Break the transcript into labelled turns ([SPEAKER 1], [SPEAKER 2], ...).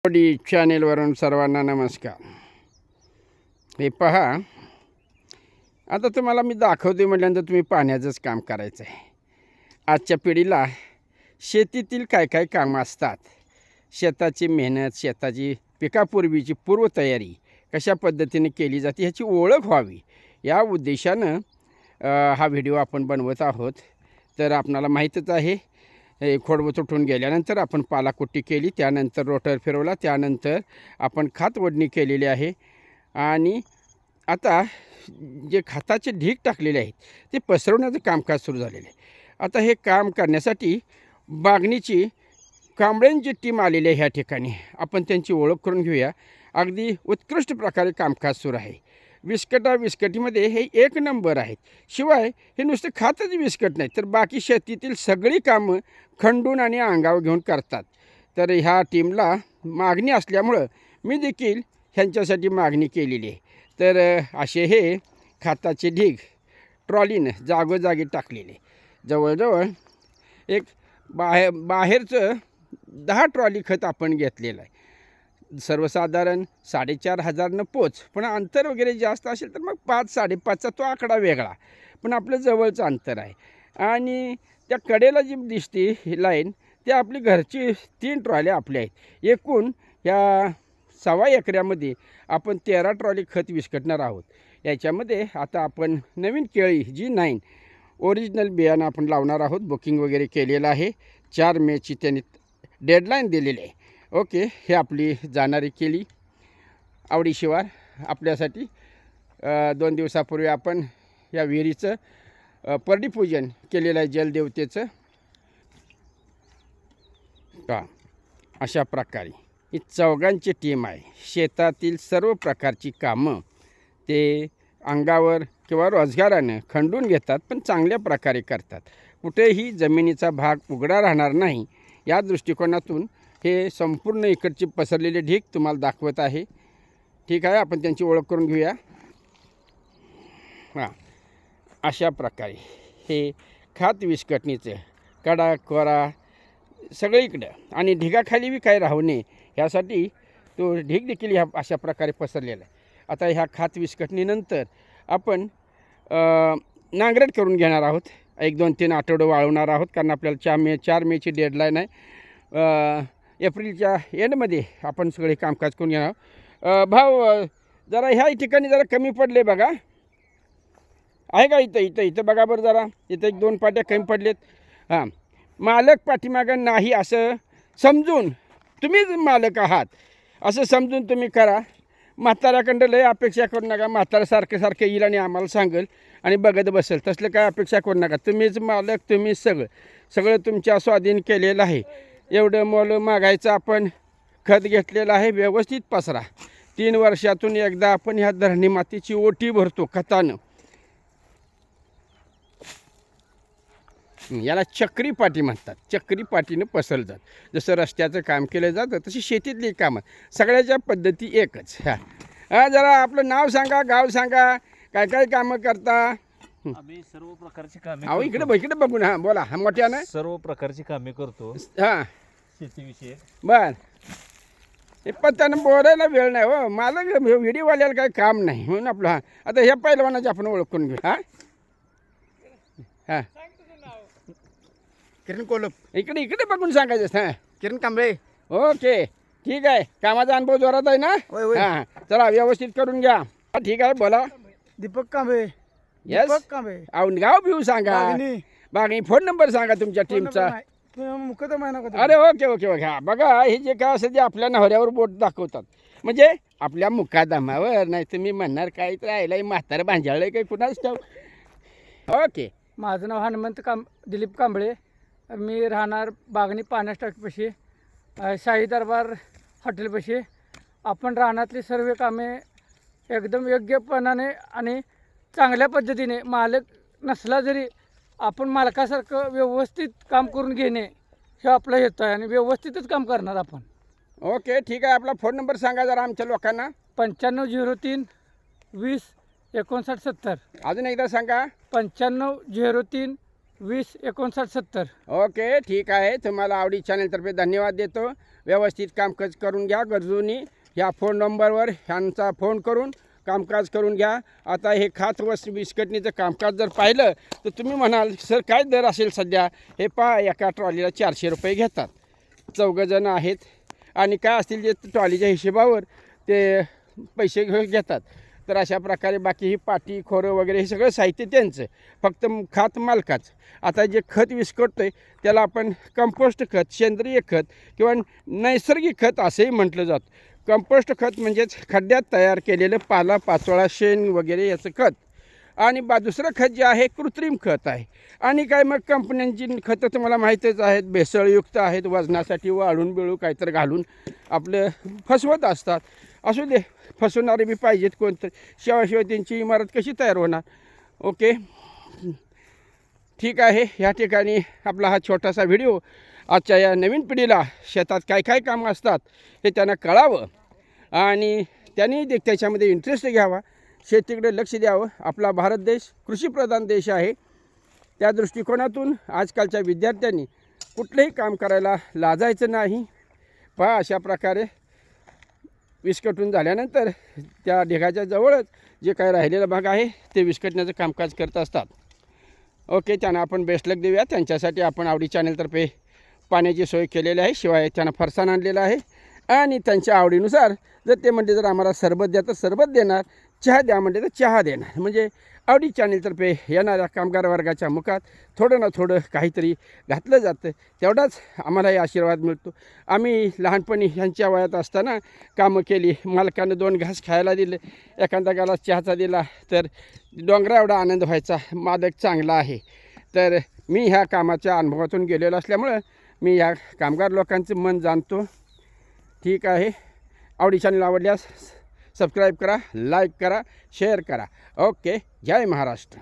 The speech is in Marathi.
[SPEAKER 1] डी चॅनेलवरून सर्वांना नमस्कार. हे पहा, आता तुम्हाला मी दाखवते म्हटल्यानंतर तुम्ही पाण्याचंच काम करायचं आहे. आजच्या पिढीला शेतीतील काय काय कामं असतात, शेताची मेहनत, शेताची पिकापूर्वीची पूर्वतयारी कशा पद्धतीने केली जाते ह्याची ओळख व्हावी या उद्देशानं हा व्हिडिओ आपण बनवत आहोत. तर आपणाला माहीतच आहे, खोडवं तुटून गेल्यानंतर आपण पालाकुट्टी केली, त्यानंतर रोटर फिरवला, त्यानंतर आपण खात ओढणी केलेली आहे आणि आता जे खताचे ढीग टाकलेले आहेत ते पसरवण्याचं कामकाज सुरू झालेलं आहे. आता हे काम करण्यासाठी बागणीची कांबळ्यांची टीम आलेली आहे ह्या ठिकाणी. आपण त्यांची ओळख करून घेऊया. अगदी उत्कृष्ट प्रकारे कामकाज सुरू आहे. विस्कटीमध्ये हे एक नंबर आहेत. शिवाय हे नुसतं खातच विस्कट नाही, तर बाकी शेतीतील सगळी कामं खंडून आणि अंगावर घेऊन करतात. तर ह्या टीमला मागणी असल्यामुळं मी देखील ह्यांच्यासाठी मागणी केलेली आहे. तर असे हे खताचे ढीग ट्रॉलीनं जागोजागी टाकलेले, जवळजवळ एक बाहेरचं 10 ट्रॉली खत आपण घेतलेलं आहे. सर्वसाधारण 4,500 पोच, पण अंतर वगैरे जास्त असेल तर मग 5-5.5चा तो आकडा वेगळा, पण आपलं जवळचं अंतर आहे. आणि त्या कडेला जी दिसते ही लाईन, त्या आपली घरची 3 ट्रॉल्या आपल्या आहेत. एकूण या 1.25 एकरामध्ये आपण 13 ट्रॉली खत विस्कटणार आहोत. याच्यामध्ये आता आपण नवीन केळी G9 ओरिजिनल बियाणं आपण लावणार आहोत. बुकिंग वगैरे केलेलं आहे. 4 मेची त्यांनी डेडलाईन दिलेली आहे. ओके, हे आपली जाणारी केळी आवडीशिवार आपल्यासाठी 2 दिवसापूर्वी आपण या विहिरीचं पर्डीपूजन केलेलं आहे जलदेवतेचं. का अशा प्रकारे ही चौघांची टीम आहे. शेतातील सर्व प्रकारची कामं ते अंगावर किंवा रोजगारानं खंडून घेतात, पण चांगल्या प्रकारे करतात. कुठेही जमिनीचा भाग उघडा राहणार नाही या दृष्टिकोनातून हे संपूर्ण इकडचे पसरलेले ढीग तुम्हाला दाखवत आहे. ठीक आहे, आपण त्यांची ओळख करून घेऊया. हां, अशा प्रकारे हे खात विस्कटणीचं कडा कोरा सगळीकडं आणि ढिगाखाली बी काही राहू नये ह्यासाठी तो ढीग देखील ह्या अशा प्रकारे पसरलेला आहे. आता ह्या खात विस्कटणीनंतर आपण नांगरट करून घेणार आहोत. 1-2-3 आठवडे वाळवणार आहोत, कारण आपल्याला 4 मेची डेडलाईन आहे. एप्रिलच्या एंडमध्ये आपण सगळे कामकाज करून घेणार. भाऊ, जरा ह्या ठिकाणी जरा कमी पडले बघा, आहे का? इथं बघा बरं, जरा इथं 1-2 पाट्या कमी पडलेत. हां, मालक पाठीमागं नाही असं समजून, तुम्हीच मालक आहात असं समजून तुम्ही करा. म्हाताऱ्याकडं लय अपेक्षा करू नका. म्हातारा सारखं येईल आणि आम्हाला सांगेल आणि बघत बसेल, तसलं काय अपेक्षा करू नका. तुम्हीच मालक, तुम्हीच सगळं तुमच्या स्वाधीन केलेलं आहे. एवढं मोल मागायचं आपण खत घेतलेलं आहे. व्यवस्थित पसरा. 3 वर्षातून एकदा आपण ह्या धरणी मातीची ओटी भरतो खतानं. याला चक्री पाटी म्हणतात. चक्री पाटीनं पसरलं जात. जसं रस्त्याचं काम केलं जातं तशी शेतीतली कामं सगळ्याच्या पद्धती एकच. हां, जरा आपलं नाव सांगा, गाव सांगा, काय काय कामं करता.
[SPEAKER 2] आम्ही सर्व प्रकारची कामे
[SPEAKER 1] अहो, इकडे बघून. हां, बोला. हा, मोठ्यानं.
[SPEAKER 2] सर्व प्रकारची कामे करतो
[SPEAKER 1] हां,
[SPEAKER 2] शेतीविषयी.
[SPEAKER 1] बर. हे पत्त्यानं बोलायला वेळ नाही हो. मला व्हिडिओवाल्याला काही काम नाही म्हणून आपलं. हां, आता ह्या पहिलवानाची आपण ओळख करून घेऊ. हां हां,
[SPEAKER 3] किरण कोलप.
[SPEAKER 1] इकडे बघून सांगायचं. हां,
[SPEAKER 3] किरण कांबळे.
[SPEAKER 1] ओके, ठीक आहे. कामाचा अनुभव जोरात आहे ना?
[SPEAKER 3] होय होय.
[SPEAKER 1] हां, चला व्यवस्थित करून घ्या. ठीक आहे, बोला.
[SPEAKER 3] दीपक कांबळे.
[SPEAKER 1] येस,
[SPEAKER 3] दीपक कांबळे.
[SPEAKER 1] गाव बिव सांगा.
[SPEAKER 3] बागणी.
[SPEAKER 1] बागणी. फोन नंबर सांगा तुमच्या
[SPEAKER 3] फोन
[SPEAKER 1] टीमचा.
[SPEAKER 3] नंबर नाही. तुम्ही मुकदम आहे ना का?
[SPEAKER 1] अरे ओके. हां, बघा, हे जे काय असेल ते आपल्या नवऱ्यावर बोट दाखवतात, म्हणजे आपल्या मुकादमावर. नाही तुम्ही म्हणणार काय तर राहिलं म्हातारं भांजाळलं काही कुणाच ठाव. ओके.
[SPEAKER 4] माझं नाव हनुमंत दिलीप कांबळे. मी राहणार बागणी पाण्यास टाकीपाशी, शाही दरबार हॉटेलपाशी. आपण रानातली सर्व कामे एकदम योग्यपणाने आणि चांगल्या पद्धतीने, मालक नसला जरी आपण मालकासारखं व्यवस्थित काम करून घेणे हे आपला हेतू आहे आणि व्यवस्थितच काम करणार आपण.
[SPEAKER 1] ओके, ठीक आहे. आपला फोन नंबर सांगा जरा आमच्या लोकांना.
[SPEAKER 4] 9503 20 59 70.
[SPEAKER 1] अजून एकदा सांगा.
[SPEAKER 4] 9503 205970.
[SPEAKER 1] ओके, ठीक आहे. तुम्हाला आवडी चॅनलतर्फे धन्यवाद देतो. व्यवस्थित कामकाज करून घ्या. गरजूंनी ह्या फोन नंबरवर ह्यांचा फोन करून कामकाज करून घ्या. आता हे खात व बिस्कटनीचं कामकाज जर पाहिलं तर तुम्ही म्हणाल सर काय दर असेल सध्या. हे पहा, एका ट्रॉलीला 400 रुपये घेतात. 4 जण आहेत आणि काय असतील जे ट्रॉलीच्या हिशोबावर ते पैसे घेतात. तर अशा प्रकारे बाकी ही पाटी खोरं वगैरे हे सगळं साहित्य त्यांचं, फक्त खात मालकाचं. आता जे खत विस्कटतं आहे त्याला आपण कंपोस्ट खत, सेंद्रिय खत किंवा नैसर्गिक खत असंही म्हटलं जातं. कंपोस्ट खत म्हणजेच खड्ड्यात तयार केलेलं पाला पाचोळा शेण वगैरे याचं खत. आणि दुसरं खत जे आहे कृत्रिम खत आहे. आणि काय मग कंपन्यांची खतं तुम्हाला माहीतच आहेत, भेसळयुक्त आहेत, वजनासाठी वाळून बिळू काहीतरी घालून आपलं फसवत असतात. असू दे, फसवणारे बी पाहिजेत कोणतं, शिवाय त्यांची इमारत कशी तयार होणार. ओके, ठीक आहे. या ठिकाणी आपला हा छोटासा व्हिडिओ आजच्या या नवीन पिढीला शेतात काय काय कामं असतात हे त्यांना कळावं आणि त्यांनी त्याच्यामध्ये इंटरेस्ट घ्यावा, शेतीकडे लक्ष द्यावं. आपला भारत देश कृषीप्रधान देश आहे. त्या दृष्टिकोनातून आजकालच्या विद्यार्थ्यांनी कुठलंही काम करायला लाजायचं नाही. पहा, अशा प्रकारे विस्कटून झाल्यानंतर त्या ढेगाच्या जवळच जे काही राहिलेला भाग आहे ते विस्कटण्याचं कामकाज करत असतात. ओके, त्यांना आपण बेस्ट लक देऊया. त्यांच्यासाठी आपण आवडी चॅनलतर्फे पाण्याची सोय केलेली आहे. शिवाय त्यांना फरसाण आणलेलं आहे आणि त्यांच्या आवडीनुसार जर ते म्हणले जर आम्हाला सरबत द्या तर सरबत देणार, चहा द्या म्हणले तर चहा देणार. म्हणजे आवडी चॅनलतर्फे येणाऱ्या कामगार वर्गाच्या मुखात थोडं ना थोडं काहीतरी घातलं जातं. तेवढाच आम्हालाही आशीर्वाद मिळतो. आम्ही लहानपणी ह्यांच्या वयात असताना कामं केली. मालकानं 2 घास खायला दिले, एखादा गाला चहाचा दिला तर डोंगरा एवढा आनंद व्हायचा. मादक चांगला आहे. तर मी ह्या कामाच्या अनुभवातून गेलेलो असल्यामुळं मी ह्या कामगार लोकांचं मन जाणतो. ठीक आहे. आवडी चॅनल आवडल्यास सबस्क्राईब करा, लाईक करा, शेअर करा. ओके, जय महाराष्ट्र.